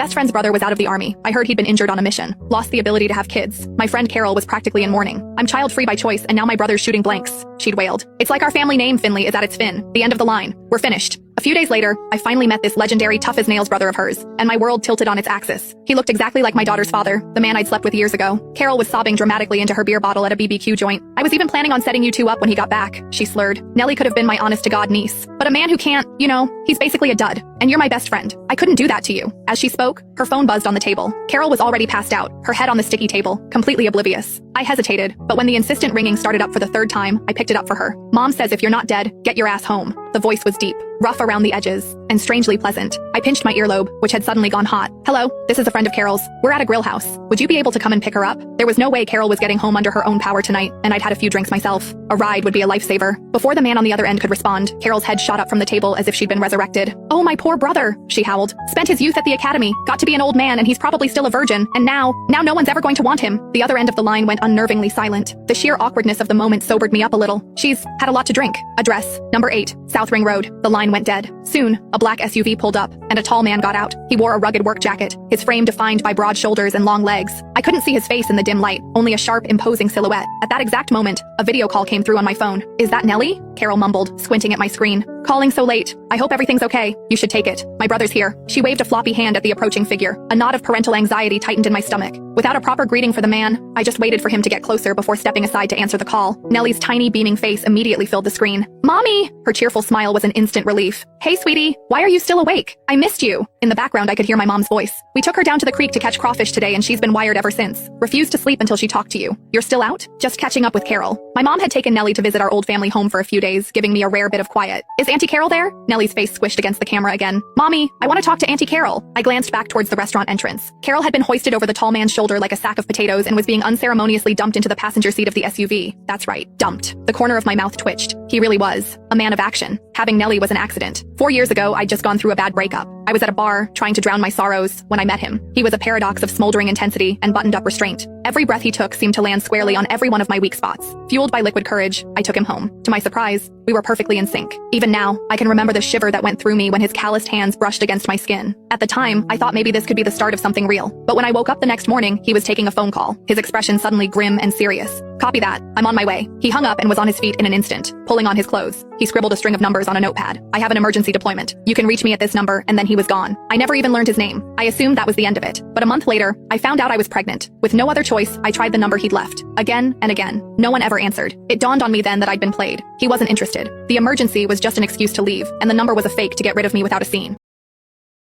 best friend's brother was out of the army. I heard he'd been injured on a mission. Lost the ability to have kids. My friend Carol was practically in mourning. I'm child-free by choice, and now my brother's shooting blanks. She'd wailed. It's like our family name, Finley, is at its fin. The end of the line. We're finished. A few days later, I finally met this legendary tough-as-nails brother of hers, and my world tilted on its axis. He looked exactly like my daughter's father, the man I'd slept with years ago. Carol was sobbing dramatically into her beer bottle at a BBQ joint. I was even planning on setting you two up when he got back, she slurred. Nellie could have been my honest-to-God niece. But a man who can't, he's basically a dud. And you're my best friend. I couldn't do that to you. As she spoke, her phone buzzed on the table. Carol was already passed out, her head on the sticky table, completely oblivious. I hesitated, but when the insistent ringing started up for the third time, I picked it up for her. Mom says if you're not dead, get your ass home. The voice was deep, rough around the edges, and strangely pleasant. I pinched my earlobe, which had suddenly gone hot. Hello, this is a friend of Carol's. We're at a grill house. Would you be able to come and pick her up? There was no way Carol was getting home under her own power tonight, and I'd had a few drinks myself. A ride would be a lifesaver. Before the man on the other end could respond, Carol's head shot up from the table as if she'd been resurrected. Oh, my poor brother, she howled. Spent his youth at the academy, got to be an old man, and he's probably still a virgin, and now no one's ever going to want him. The other end of the line went unnervingly silent. The sheer awkwardness of the moment sobered me up a little. She's had a lot to drink. Address, number 8, South Ring Road. The line went dead. Soon, a black SUV pulled up, and a tall man got out. He wore a rugged work jacket, his frame defined by broad shoulders and long legs. I couldn't see his face in the dim light, only a sharp, imposing silhouette. At that exact moment, a video call came through on my phone. Is that Nellie? Carol mumbled, squinting at my screen. Calling so late. I hope everything's okay. You should take it. My brother's here. She waved a floppy hand at the approaching figure. A knot of parental anxiety tightened in my stomach. Without a proper greeting for the man, I just waited for him to get closer before stepping aside to answer the call. Nellie's tiny, beaming face immediately filled the screen. Mommy! Her cheerful smile was an instant relief. Hey, sweetie, why are you still awake? I missed you. In the background, I could hear my mom's voice. We took her down to the creek to catch crawfish today, and she's been wired ever since. Refused to sleep until she talked to you. You're still out? Just catching up with Carol. My mom had taken Nellie to visit our old family home for a few days, giving me a rare bit of quiet. Is Auntie Carol there? Nellie's face squished against the camera again. Mommy, I want to talk to Auntie Carol. I glanced back towards the restaurant entrance. Carol had been hoisted over the tall man's shoulder like a sack of potatoes and was being unceremoniously dumped into the passenger seat of the SUV. That's right, dumped. The corner of my mouth twitched. He really was a man of action. Having Nellie was an accident. 4 years ago, I'd just gone through a bad breakup. I was at a bar, trying to drown my sorrows, when I met him. He was a paradox of smoldering intensity and buttoned-up restraint. Every breath he took seemed to land squarely on every one of my weak spots. Fueled by liquid courage, I took him home. To my surprise, we were perfectly in sync. Even now, I can remember the shiver that went through me when his calloused hands brushed against my skin. At the time, I thought maybe this could be the start of something real. But when I woke up the next morning, he was taking a phone call, his expression suddenly grim and serious. Copy that. I'm on my way. He hung up and was on his feet in an instant, pulling on his clothes. He scribbled a string of numbers on a notepad. I have an emergency deployment. You can reach me at this number, and then he was gone. I never even learned his name. I assumed that was the end of it. But a month later, I found out I was pregnant. With no other choice, I tried the number he'd left. Again and again. No one ever answered. It dawned on me then that I'd been played. He wasn't interested. The emergency was just an excuse to leave, and the number was a fake to get rid of me without a scene.